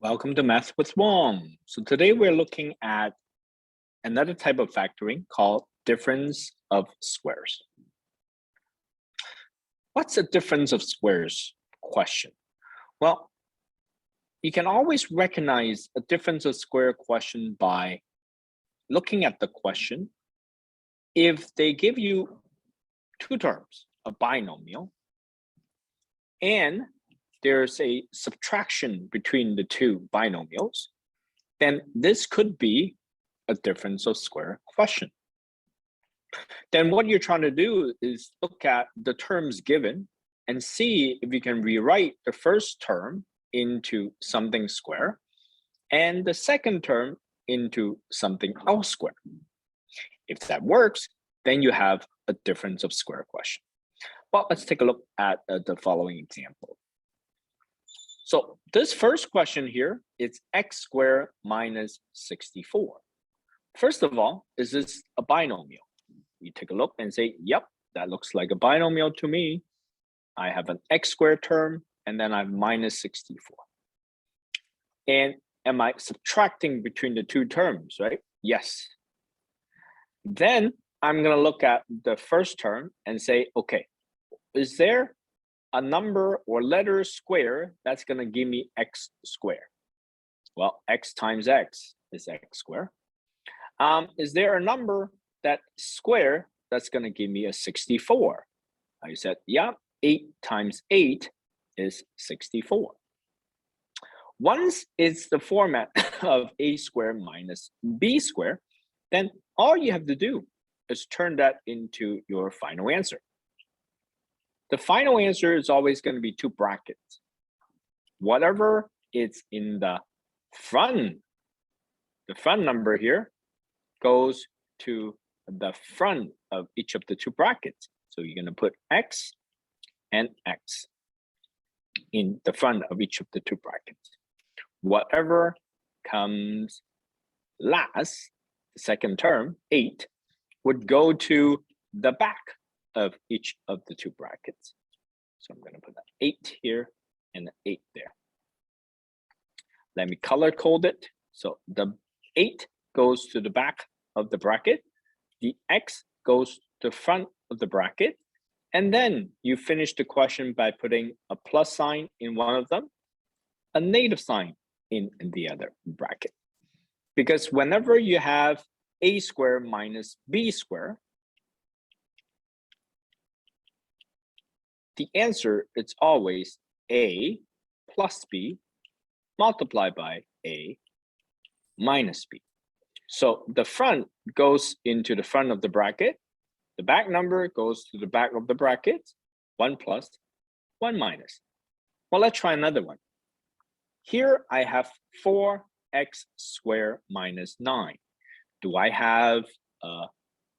Welcome to Math with Huang. So today we're looking at another type of factoring called difference of squares. What's a difference of squares question? Well, you can always recognize a difference of square question by looking at the question. If they give you two terms, a binomial, and there's a subtraction between the two binomials, then this could be a difference of square question. Then what you're trying to do is look at the terms given and see if you can rewrite the first term into something square and the second term into something else square. If that works, then you have a difference of square question. Well, let's take a look at the following example. So this first question here is x squared minus 64. First of all, is this a binomial? You take a look and say, yep, that looks like a binomial to me. I have an x squared term, and then I have minus 64. And am I subtracting between the two terms, right? Yes. Then I'm going to look at the first term and say, okay, is there a number or letter square that's going to give me x squared? Well, x times x is x squared. Is there a number that square that's going to give me a 64? I said, yeah, 8 times 8 is 64. Once it's the format of a squared minus b squared, then all you have to do is turn that into your final answer. The final answer is always going to be two brackets. Whatever is in the front number here goes to the front of each of the two brackets. So you're going to put x and x in the front of each of the two brackets. Whatever comes last, the second term, 8, would go to the back of each of the two brackets. So I'm going to put an 8 here and an 8 there. Let me color code it. So the 8 goes to the back of the bracket. The x goes to the front of the bracket. And then you finish the question by putting a plus sign in one of them, a negative sign in the other bracket. Because whenever you have a squared minus b squared, the answer is always a plus b multiplied by a minus b. So the front goes into the front of the bracket. The back number goes to the back of the bracket. 1 plus, 1 minus. Well, let's try another one. Here I have 4x squared minus 9. Do I have a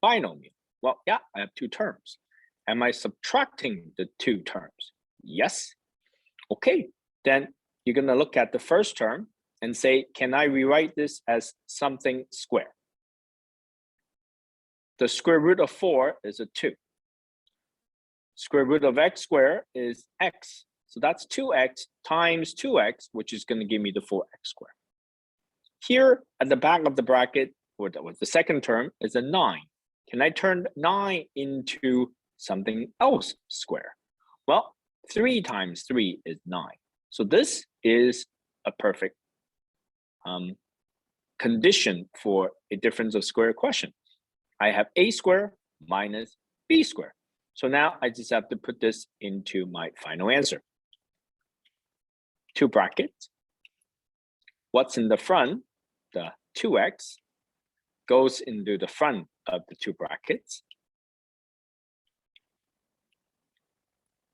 binomial? Well, yeah, I have two terms. Am I subtracting the two terms? Yes. Okay, then you're going to look at the first term and say, can I rewrite this as something square? The square root of 4 is a 2. Square root of x squared is x. So that's 2x times 2x, which is going to give me the 4x squared. Here at the back of the bracket, or the second term, is a 9. Can I turn 9 into something else square? Well, 3 times 3 is 9. So this is a perfect condition for a difference of square question. I have a squared minus b squared. So now I just have to put this into my final answer. Two brackets. What's in the front, the 2x, goes into the front of the two brackets.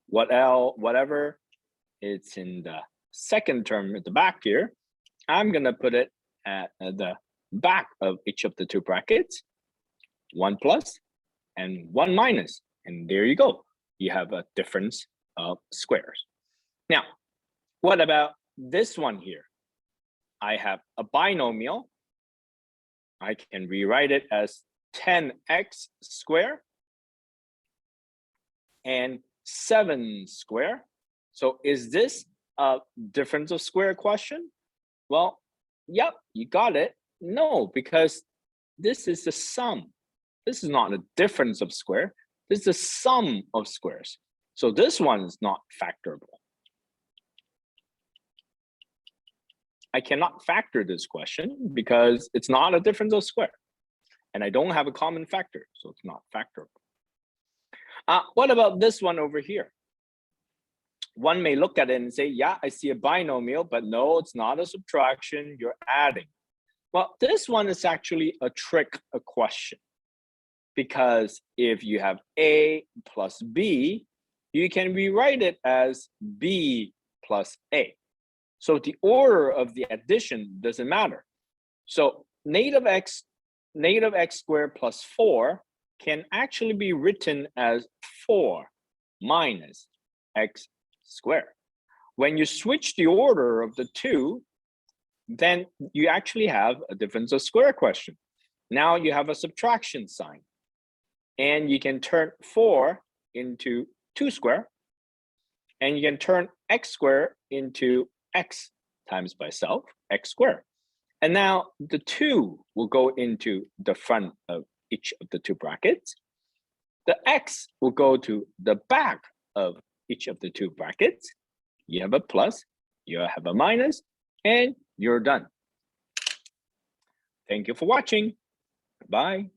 Whatever is in the second term at the back here, I'm going to put it at the back of each of the two brackets. 1 plus and 1 minus. And there you go. You have a difference of squares. Now, what about this one here? I have a binomial. I can rewrite it as 10x squared and 7 squared. So is this a difference of square question? Well, yep, you got it. No, because this is the sum. This is not a difference of square. This is the sum of squares. So this one is not factorable. I cannot factor this question because it's not a difference of square. And I don't have a common factor, so it's not factorable. What about this one over here? One may look at it and say, yeah, I see a binomial, but no, it's not a subtraction, you're adding. Well, this one is actually a trick question, because if you have A plus B, you can rewrite it as B plus A. So the order of the addition doesn't matter. So negative x squared plus 4 can actually be written as 4 minus x squared. When you switch the order of the two, then you actually have a difference of square question. Now you have a subtraction sign, and you can turn 4 into 2 squared, and you can turn x squared into x times by itself, x squared. And now the 2 will go into the front of each of the two brackets. The x will go to the back of each of the two brackets. You have a plus, you have a minus, and you're done. Thank you for watching. Bye.